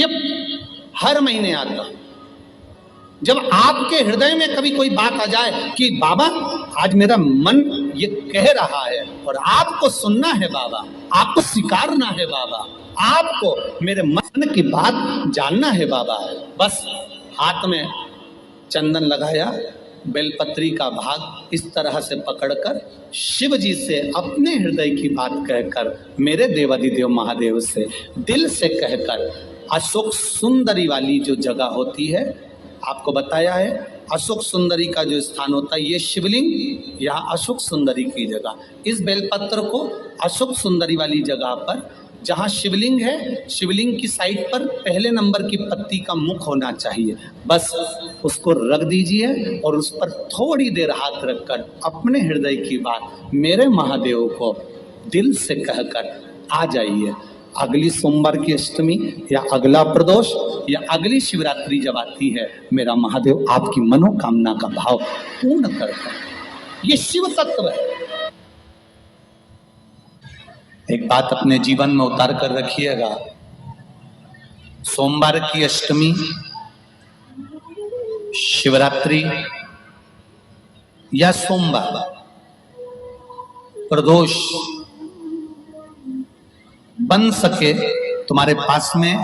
ये हर महीने आता है। जब आपके हृदय में कभी कोई बात आ जाए कि बाबा आज मेरा मन ये कह रहा है और आपको सुनना है बाबा, आपको स्वीकारना है बाबा, आपको मेरे मन की बात जानना है बाबा, बस हाथ में चंदन लगाया, बेलपत्री का भाग इस तरह से पकड़कर शिव जी से अपने हृदय की बात कहकर, मेरे देवाधिदेव महादेव से दिल से कहकर, अशोक सुंदरी वाली जो जगह होती है, आपको बताया है अशोक सुंदरी का जो स्थान होता है, ये शिवलिंग यहाँ अशोक सुंदरी की जगह, इस बेलपत्र को अशोक सुंदरी वाली जगह पर जहाँ शिवलिंग है, शिवलिंग की साइड पर पहले नंबर की पत्ती का मुख होना चाहिए, बस उसको रख दीजिए और उस पर थोड़ी देर हाथ रखकर अपने हृदय की बात मेरे महादेव को दिल से कहकर आ जाइए। अगली सोमवार की अष्टमी या अगला प्रदोष या अगली शिवरात्रि जब आती है, मेरा महादेव आपकी मनोकामना का भाव पूर्ण करता है। ये शिव तत्व है। एक बात अपने जीवन में उतार कर रखिएगा, सोमवार की अष्टमी, शिवरात्रि या सोमवार, प्रदोष, बन सके तुम्हारे पास में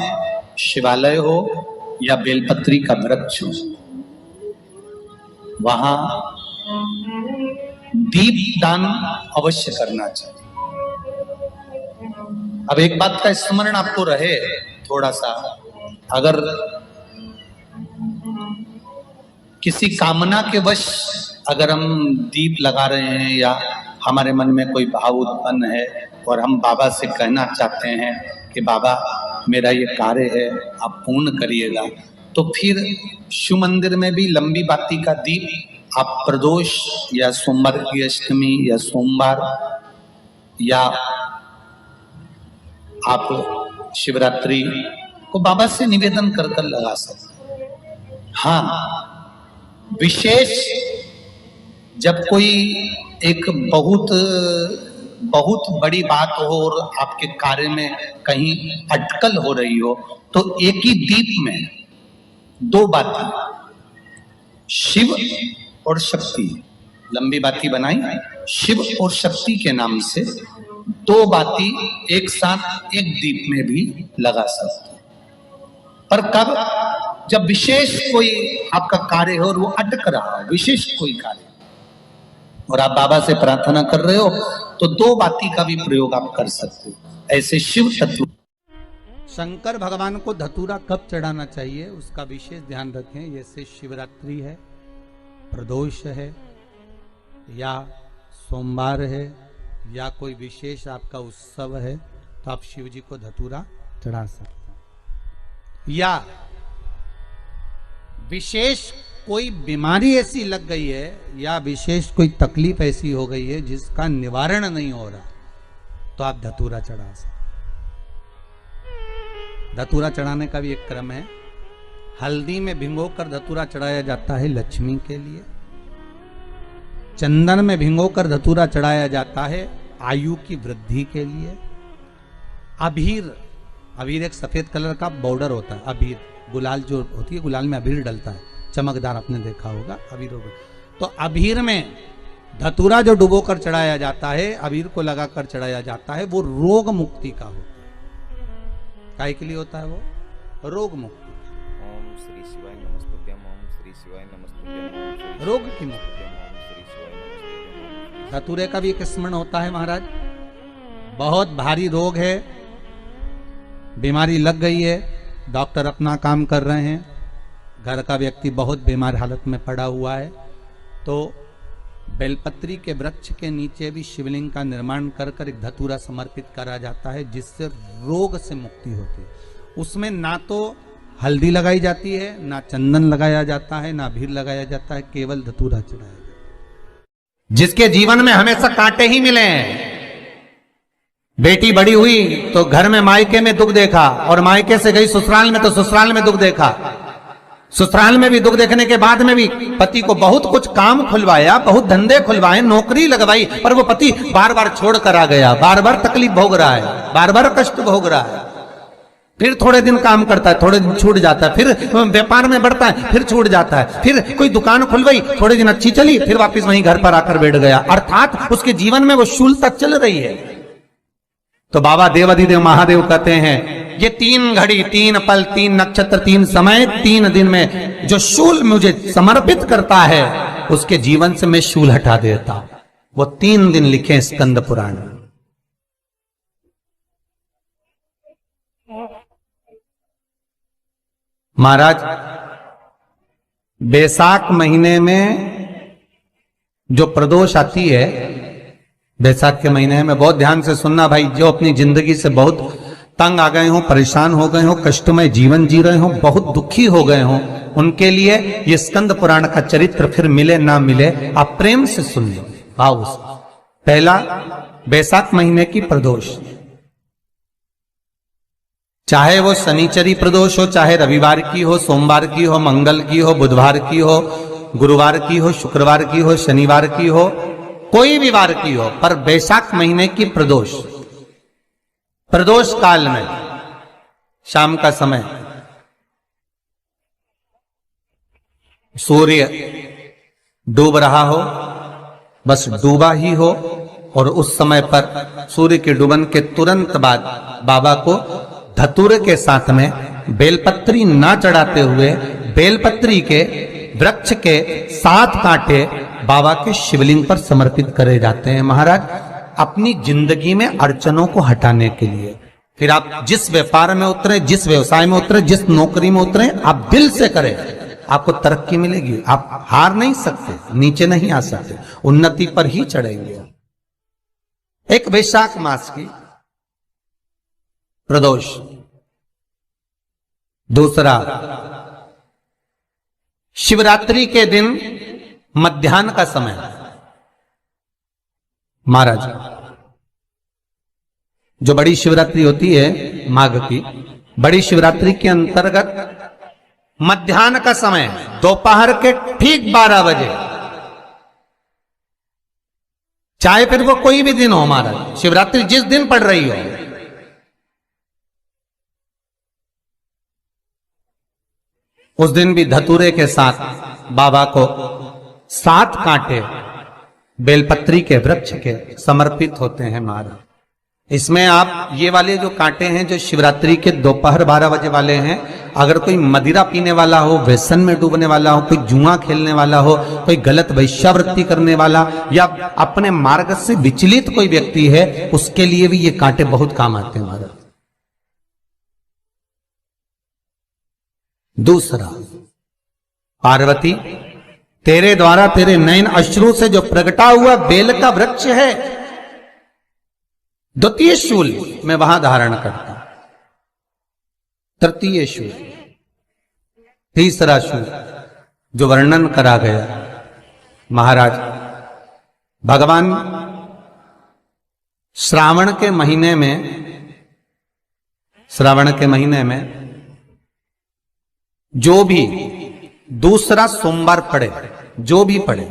शिवालय हो या बेलपत्री का वृक्ष हो, वहां दीप दान अवश्य करना चाहिए। अब एक बात का स्मरण आपको रहे थोड़ा सा, अगर किसी कामना के वश अगर हम दीप लगा रहे हैं या हमारे मन में कोई भाव उत्पन्न है और हम बाबा से कहना चाहते हैं कि बाबा मेरा ये कार्य है आप पूर्ण करिएगा, तो फिर शिव मंदिर में भी लंबी बाती का दीप आप प्रदोष या सोमवार की अष्टमी या सोमवार या आप शिवरात्रि को बाबा से निवेदन कर कर लगा सकते। हाँ, विशेष जब कोई एक बहुत बड़ी बात हो और आपके कार्य में कहीं अटकल हो रही हो, तो एक ही दीप में दो बाती, शिव और शक्ति, लंबी बाती बनाई, शिव और शक्ति के नाम से दो बाती एक साथ एक दीप में भी लगा सकते हैं। पर कब? जब विशेष कोई आपका कार्य हो और वो अटक रहा हो, विशेष कोई कार्य, और आप बाबा से प्रार्थना कर रहे हो, तो दो बाती का भी प्रयोग आप कर सकते हो। ऐसे शिव तत्व। शंकर भगवान को धतूरा कब चढ़ाना चाहिए उसका विशेष ध्यान रखें। जैसे शिवरात्रि है, प्रदोष है, या सोमवार है, या कोई विशेष आपका उत्सव है, तो आप शिव जी को धतूरा चढ़ा सकते हैं। या विशेष कोई बीमारी ऐसी लग गई है या विशेष कोई तकलीफ ऐसी हो गई है जिसका निवारण नहीं हो रहा, तो आप धतूरा चढ़ा सकते। धतूरा चढ़ाने का भी एक क्रम है। हल्दी में भिंगोकर धतूरा चढ़ाया जाता है लक्ष्मी के लिए। चंदन में भिंगोकर धतूरा चढ़ाया जाता है आयु की वृद्धि के लिए। अबीर एक सफेद कलर का बॉर्डर होता है। अबीर गुलाल जो होती है, गुलाल में अबीर डलता है, चमकदार, आपने देखा होगा अबीर। तो अबीर में धतूरा जो डुबोकर चढ़ाया जाता है, अबीर को लगाकर चढ़ाया जाता है, वो रोग मुक्ति का होता है। काय के लिए होता है वो? रोग मुक्ति। ओम श्री शिवाय नमस्तुभ्यम, ओम श्री शिवाय नमस्तुभ्यम, रोग की मुक्ति। धतूरे का भी एक स्मरण होता है महाराज। बहुत भारी रोग है, बीमारी लग गई है, डॉक्टर अपना काम कर रहे हैं, घर का व्यक्ति बहुत बीमार हालत में पड़ा हुआ है, तो बेलपत्री के वृक्ष के नीचे भी शिवलिंग का निर्माण कर कर एक धतूरा समर्पित करा जाता है, जिससे रोग से मुक्ति होती है। उसमें ना तो हल्दी लगाई जाती है, ना चंदन लगाया जाता है, ना अबीर लगाया जाता है, केवल धतूरा चढ़ाया जाता है। जिसके जीवन में हमेशा कांटे ही मिले हैं, बेटी बड़ी हुई तो घर में मायके में दुख देखा, और मायके से गई ससुराल में तो ससुराल में दुख देखा, ससुराल में भी दुख देखने के बाद में भी पति को बहुत कुछ काम खुलवाया, बहुत धंधे खुलवाए, नौकरी लगवाई, पर वो पति बार बार छोड़ कर आ गया, बार बार तकलीफ भोग रहा है, बार बार कष्ट भोग रहा है। फिर थोड़े दिन काम करता है, थोड़े दिन छूट जाता है, फिर व्यापार में बढ़ता है, फिर छूट जाता है, फिर कोई दुकान खुल गई, थोड़े दिन अच्छी चली, फिर वापस वहीं घर पर आकर बैठ गया। अर्थात उसके जीवन में वो शूलता चल रही है। तो बाबा देवाधिदेव महादेव कहते हैं, ये 3 घड़ी, 3 पल, 3 नक्षत्र, 3 समय, 3 दिन में जो शूल मुझे समर्पित करता है, उसके जीवन से मैं शूल हटा देता हूं। वो 3 दिन लिखे स्कंद पुराण में। महाराज, बैसाख महीने में जो प्रदोष आती है, बैसाख के महीने में बहुत ध्यान से सुनना भाई, जो अपनी जिंदगी से बहुत तंग आ गए हो, परेशान हो गए हो, कष्टमय जीवन जी रहे हो, बहुत दुखी हो गए हो, उनके लिए ये स्कंद पुराण का चरित्र फिर मिले ना मिले, आप प्रेम से सुन लो भाव से। पहला, बैसाख महीने की प्रदोष, चाहे वो शनिचरी प्रदोष हो, चाहे रविवार की हो, सोमवार की हो, मंगल की हो, बुधवार की हो, गुरुवार की हो, शुक्रवार की हो, शनिवार की हो, कोई भी वार की हो, पर बैसाख महीने की प्रदोष, प्रदोष काल में शाम का समय सूर्य डूब रहा हो, बस डूबा ही हो, और उस समय पर सूर्य के डूबन के तुरंत बाद बाबा को धतूरे के साथ में बेलपत्री ना चढ़ाते हुए बेलपत्री के वृक्ष के 7 कांटे बाबा के शिवलिंग पर समर्पित करे जाते हैं महाराज, अपनी जिंदगी में अड़चनों को हटाने के लिए। फिर आप जिस व्यापार में उतरे, जिस व्यवसाय में उतरे, जिस नौकरी में उतरे, आप दिल से करें, आपको तरक्की मिलेगी। आप हार नहीं सकते, नीचे नहीं आ सकते, उन्नति पर ही चढ़ेंगे। एक वैशाख मास की प्रदोष। दूसरा, शिवरात्रि के दिन मध्याह्न का समय। महाराज, जो बड़ी शिवरात्रि होती है माघ की, बड़ी शिवरात्रि के अंतर्गत मध्याह्न का समय, दोपहर के ठीक 12 बजे, चाहे फिर वो कोई भी दिन हो महाराज, शिवरात्रि जिस दिन पड़ रही हो, उस दिन भी धतूरे के साथ बाबा को 7 कांटे बेलपत्री के वृक्ष के समर्पित होते हैं महाराज। इसमें आप ये वाले जो कांटे हैं, जो शिवरात्रि के दोपहर 12 बजे वाले हैं, अगर कोई मदिरा पीने वाला हो, व्यसन में डूबने वाला हो, कोई जुआ खेलने वाला हो, कोई गलत वैश्यावृत्ति करने वाला, या अपने मार्ग से विचलित कोई व्यक्ति है, उसके लिए भी ये कांटे बहुत काम आते हैं महाराज। दूसरा, पार्वती, तेरे द्वारा तेरे नयन अश्रु से जो प्रगटा हुआ बेल का वृक्ष है, द्वितीय शूल मैं वहां धारण करता हूं, तृतीय शूल, तीसरा शूल जो वर्णन करा गया महाराज। भगवान श्रावण के महीने में जो भी दूसरा सोमवार पड़े, जो भी पड़े,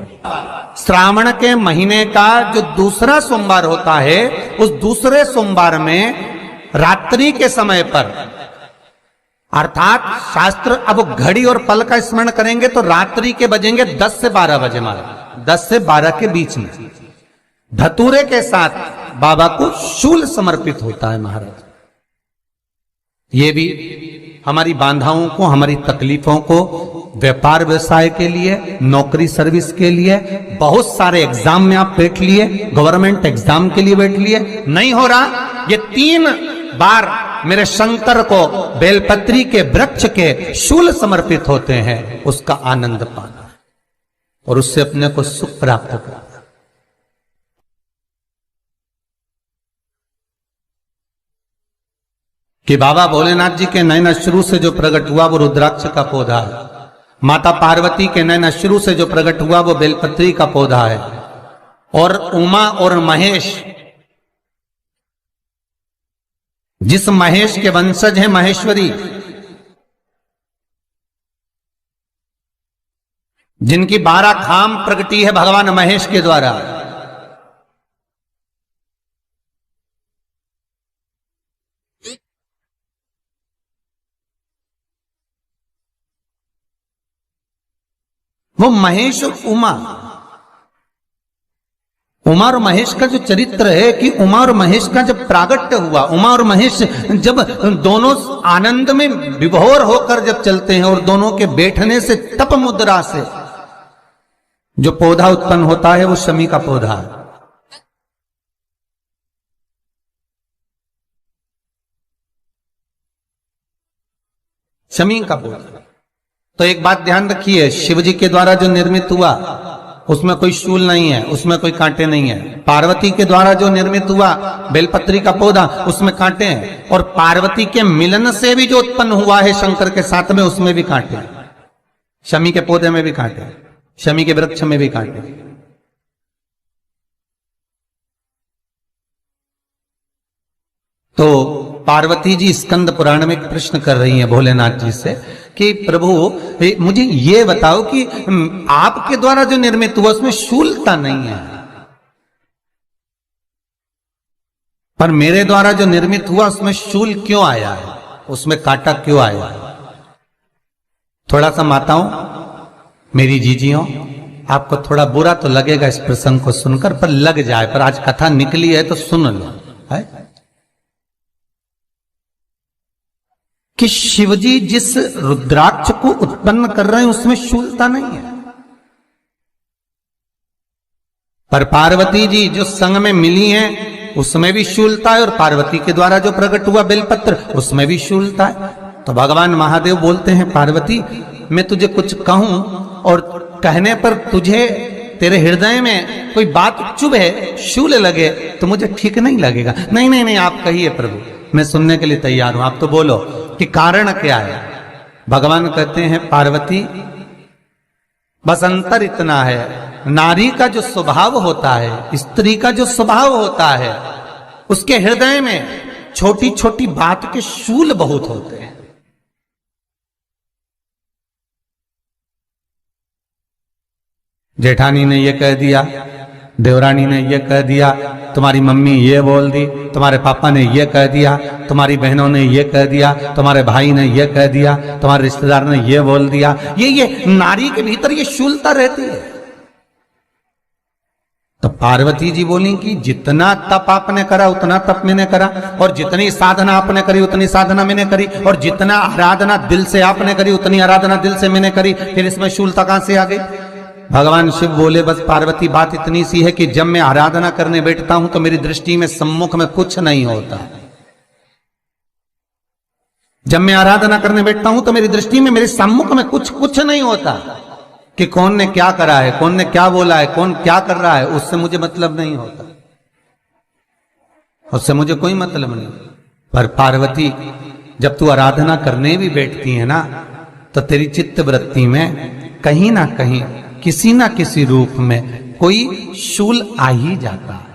श्रावण के महीने का जो दूसरा सोमवार होता है, उस दूसरे सोमवार में रात्रि के समय पर, अर्थात शास्त्र अब घड़ी और पल का स्मरण करेंगे तो रात्रि के बजेंगे 10 से 12 बजे महाराज, 10 से 12 के बीच में धतूरे के साथ बाबा को शूल समर्पित होता है महाराज। ये भी हमारी बाधाओं को, हमारी तकलीफों को, व्यापार व्यवसाय के लिए, नौकरी सर्विस के लिए, बहुत सारे एग्जाम में आप बैठ लिए, गवर्नमेंट एग्जाम के लिए बैठ लिए, नहीं हो रहा, ये 3 बार मेरे शंकर को बेलपत्री के वृक्ष के शूल समर्पित होते हैं, उसका आनंद पाना और उससे अपने को सुख प्राप्त करना। कि बाबा भोलेनाथ जी के नयन अश्रु से जो प्रकट हुआ वो रुद्राक्ष का पौधा है, माता पार्वती के नयन अश्रु से जो प्रकट हुआ वो बेलपत्री का पौधा है, और उमा और महेश, जिस महेश के वंशज है महेश्वरी, जिनकी 12 खाम प्रगटी है भगवान महेश के द्वारा, वो महेश और उमा, उमा और महेश का जो चरित्र है कि उमा और महेश का जब प्रागट्य हुआ, उमा और महेश जब दोनों आनंद में विभोर होकर जब चलते हैं और दोनों के बैठने से तप मुद्रा से जो पौधा उत्पन्न होता है वो शमी का पौधा है। शमी का पौधा। तो एक बात ध्यान रखिए, शिव जी के द्वारा जो निर्मित हुआ उसमें कोई शूल नहीं है, उसमें कोई कांटे नहीं है। पार्वती के द्वारा जो निर्मित हुआ बेलपत्री का पौधा, उसमें कांटे हैं। और पार्वती के मिलन से भी जो उत्पन्न हुआ है शंकर के साथ में, उसमें भी कांटे हैं। शमी के पौधे में भी कांटे हैं, शमी के वृक्ष में भी कांटे हैं। तो पार्वती जी स्कंद पुराण में प्रश्न कर रही हैं भोलेनाथ जी से कि प्रभु मुझे ये बताओ कि आपके द्वारा जो निर्मित हुआ उसमें शूलता नहीं है, पर मेरे द्वारा जो निर्मित हुआ उसमें शूल क्यों आया है, उसमें कांटा क्यों आया है? थोड़ा सा माताओं, मेरी जीजियों, आपको थोड़ा बुरा तो लगेगा इस प्रसंग को सुनकर, पर लग जाए, पर आज कथा निकली है तो सुन लो है कि शिवजी जिस रुद्राक्ष को उत्पन्न कर रहे हैं उसमें शूलता नहीं है, पर पार्वती जी जो संग में मिली हैं उसमें भी शूलता है, और पार्वती के द्वारा जो प्रकट हुआ बेलपत्र उसमें भी शूलता है। तो भगवान महादेव बोलते हैं, पार्वती मैं तुझे कुछ कहूं और कहने पर तुझे तेरे हृदय में कोई बात चुभे, शूल लगे तो मुझे ठीक नहीं लगेगा। नहीं नहीं नहीं, आप कहिए प्रभु, मैं सुनने के लिए तैयार हूं, आप तो बोलो कि कारण क्या है। भगवान कहते हैं, पार्वती बस अंतर इतना है, नारी का जो स्वभाव होता है, स्त्री का जो स्वभाव होता है, उसके हृदय में छोटी छोटी बात के शूल बहुत होते हैं। जेठानी ने ये कह दिया, देवरानी ने ये कह दिया, तुम्हारी मम्मी ये बोल दी, तुम्हारे पापा ने ये कह दिया, तुम्हारी बहनों ने ये कह दिया, तुम्हारे भाई ने ये कह दिया, तुम्हारे रिश्तेदार ने ये बोल दिया। ये नारी के भीतर ये शूलता रहती है। तो पार्वती जी बोली कि जितना तप आपने करा उतना तप मैंने करा, और जितनी साधना आपने करी उतनी साधना मैंने करी, और जितना आराधना दिल से आपने करी उतनी आराधना दिल से मैंने करी, फिर इसमें शूलता कहां से आ गई? भगवान शिव बोले, बस पार्वती बात इतनी सी है कि जब मैं आराधना करने बैठता हूं तो मेरी दृष्टि में सम्मुख में कुछ नहीं होता। जब मैं आराधना करने बैठता हूं तो मेरी दृष्टि में, मेरे सम्मुख में कुछ नहीं होता कि कौन ने क्या करा है, कौन ने क्या बोला है, कौन क्या कर रहा है, उससे मुझे मतलब नहीं होता, उससे मुझे कोई मतलब नहीं। पर पार्वती जब तू आराधना करने भी बैठती है ना, तो तेरी चित्त वृत्ति में कहीं ना कहीं किसी ना किसी रूप में कोई शूल आ ही जाता है।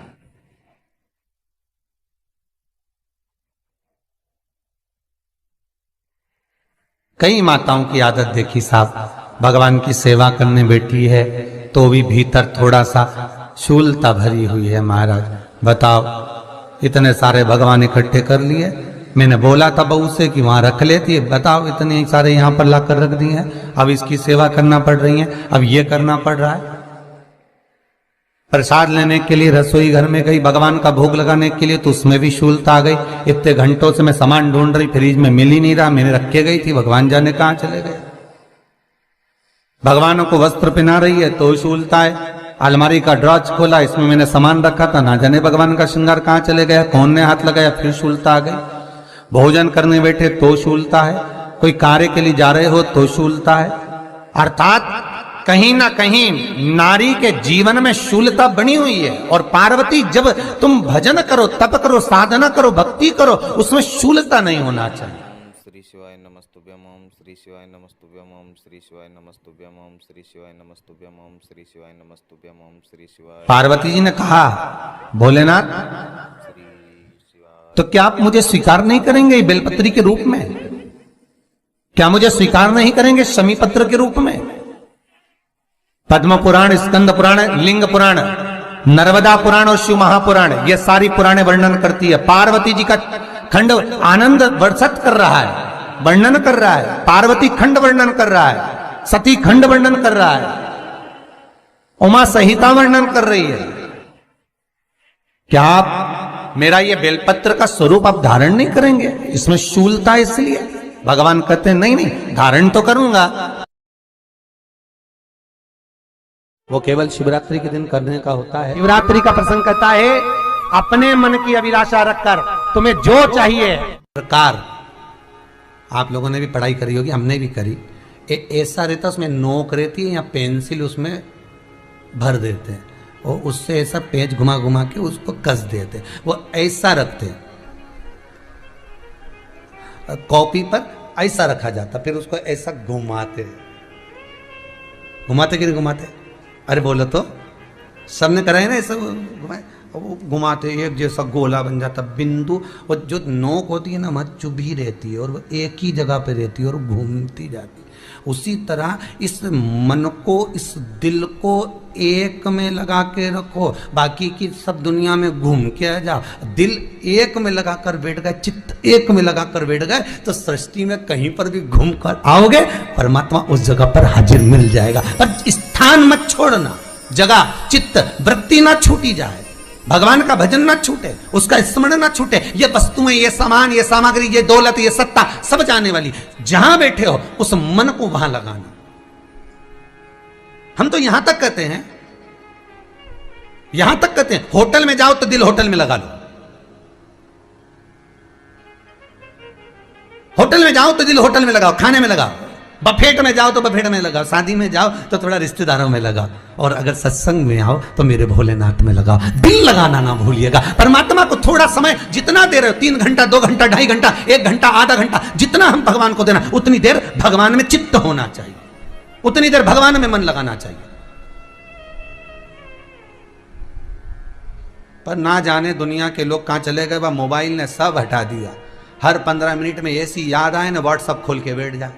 कई माताओं की आदत देखी साहब, भगवान की सेवा करने बैठी है तो भी भीतर थोड़ा सा शूलता भरी हुई है। महाराज बताओ, इतने सारे भगवान इकट्ठे कर लिए, मैंने बोला था बहू से कि वहां रख लेती है, बताओ इतने सारे यहां पर लाकर रख दिए हैं, अब इसकी सेवा करना पड़ रही है, अब ये करना पड़ रहा है। प्रसाद लेने के लिए रसोई घर में गई, भगवान का भोग लगाने के लिए, तो उसमें भी शूलता आ गई। इतने घंटों से मैं सामान ढूंढ रही, फ्रिज में मिल ही नहीं रहा, मैंने रख के गई थी, भगवान जाने कहां चले गए। भगवानों को वस्त्र पहना रही है तो शूलता है। अलमारी का ड्रॉज खोला, इसमें मैंने सामान रखा था, ना जाने भगवान का श्रृंगार कहां चले गया, कौन ने हाथ लगाया, फिर शूलता आ गई। भोजन करने बैठे तो शूलता है, कोई कार्य के लिए जा रहे हो तो शूलता है। अर्थात कहीं ना कहीं नारी के जीवन में शूलता बनी हुई है। और पार्वती, जब तुम भजन करो, तप करो, साधना करो, भक्ति करो, उसमें शूलता नहीं होना चाहिए। श्री शिवाय नमस्तुभ्यम, ओम श्री शिवाय नमस्तुभ्यम, ओम श्री शिवाय नमस्तुभ्यम, ओम श्री शिवाय नमस्तुभ्यम, ओम श्री शिवाय नमस्तुभ्यम, ओम श्री शिवाय। पार्वती जी ने कहा, भोलेनाथ तो क्या आप मुझे स्वीकार नहीं करेंगे बेलपत्री के रूप में? क्या मुझे स्वीकार नहीं करेंगे शमी पत्र के रूप में? पद्म पुराण, स्कंद पुराण, लिंग पुराण, नर्मदा पुराण और शिव महापुराण, ये सारी पुराणे वर्णन करती है। पार्वती जी का खंड आनंद वर्षित कर रहा है, वर्णन कर रहा है। पार्वती खंड वर्णन कर रहा है, सती खंड वर्णन कर रहा है। उमा संहिता वर्णन कर रही है। क्या आप मेरा ये बेलपत्र का स्वरूप आप धारण नहीं करेंगे? इसमें शूलता इसलिए भगवान कहते हैं नहीं नहीं, धारण तो करूंगा। वो केवल शिवरात्रि के दिन करने का होता है। शिवरात्रि का प्रसंग कहता है अपने मन की अभिलाषा रखकर तुम्हें जो चाहिए। प्रकार आप लोगों ने भी पढ़ाई करी होगी, हमने भी करी। ऐसा रहता उसमें नोक रहती है या पेंसिल उसमें भर देते हैं और उससे ऐसा पेज घुमा घुमा के उसको कस देते हैं। वो ऐसा रखते हैं, कॉपी पर ऐसा रखा जाता, फिर उसको ऐसा घुमाते घुमाते कि नहीं घुमाते? अरे बोलो तो, सबने करा है ना ऐसा घुमाए, वो घुमाते एक जैसा गोला बन जाता बिंदु। और जो नोक होती है ना वहाँ चुभी रहती है और वो एक ही जगह पे रहती है और घूमती जाती है। उसी तरह इस मन को, इस दिल को एक में लगा के रखो, बाकी की सब दुनिया में घूम के आ जाओ। दिल एक में लगा कर बैठ गए, चित्त एक में लगा कर बैठ गए तो सृष्टि में कहीं पर भी घूम कर आओगे, परमात्मा उस जगह पर हाजिर मिल जाएगा। पर स्थान मत छोड़ना, जगह चित्त वृत्ति ना छूटी जाए, भगवान का भजन ना छूटे, उसका स्मरण ना छूटे। ये वस्तुएं, ये सामान, ये सामग्री, ये दौलत, ये सत्ता सब जाने वाली। जहां बैठे हो उस मन को वहां लगाना। हम तो यहां तक कहते हैं, यहां तक कहते हैं होटल में जाओ तो दिल होटल में लगा लो, होटल में जाओ तो दिल होटल में लगाओ, खाने में लगाओ, बफेट में जाओ तो बफेट में लगाओ, शादी में जाओ तो थोड़ा रिश्तेदारों में लगाओ, और अगर सत्संग में आओ तो मेरे भोलेनाथ में लगाओ। दिल लगाना ना भूलिएगा। परमात्मा को थोड़ा समय जितना दे रहे हो, 3 घंटा, 2 घंटा, 2.5 घंटा, 1 घंटा, आधा घंटा, जितना हम भगवान को देना उतनी देर भगवान में चित्त होना चाहिए, उतनी देर भगवान में मन लगाना चाहिए। पर ना जाने दुनिया के लोग कहां चले गए, वह मोबाइल ने सब हटा दिया। हर 15 मिनट में ऐसी याद आए ना व्हाट्सअप खोल के बैठ जाए।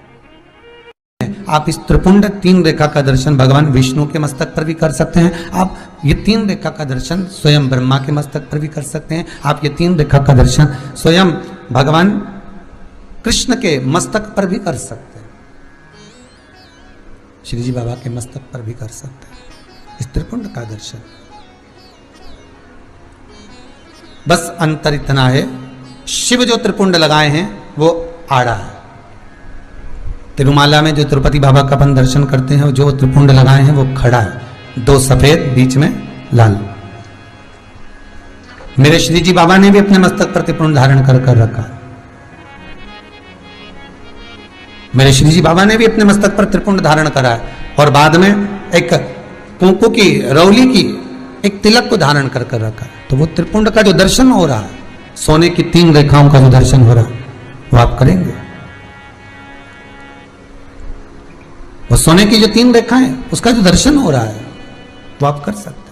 आप इस त्रिपुंड 3 रेखा का दर्शन भगवान विष्णु के मस्तक पर भी कर सकते हैं। आप ये 3 रेखा का दर्शन स्वयं ब्रह्मा के मस्तक पर भी कर सकते हैं। आप ये 3 रेखा का दर्शन स्वयं भगवान कृष्ण के मस्तक पर भी कर सकते हैं, श्री जी बाबा के मस्तक पर भी कर सकते हैं इस त्रिपुंड का दर्शन। बस अंतर इतना है, शिव जो त्रिपुंड लगाए हैं वो आड़ा है। तिरुमाला में जो तिरुपति बाबा का अपन दर्शन करते हैं, जो त्रिपुंड लगाए हैं वो खड़ा है, 2 सफेद बीच में लाल। मेरे श्री जी बाबा ने भी अपने मस्तक पर त्रिपुंड धारण कर रखा। मेरे श्री जी बाबा ने भी अपने मस्तक पर त्रिपुंड धारण करा है और बाद में एक कुंकू की रौली की एक तिलक को धारण कर रखा है। तो वो त्रिपुंड का जो दर्शन हो रहा है, सोने की 3 रेखाओं का जो दर्शन हो रहा है वो आप करेंगे। वो सोने की जो 3 रेखाएं उसका जो दर्शन हो रहा है वो आप कर सकते।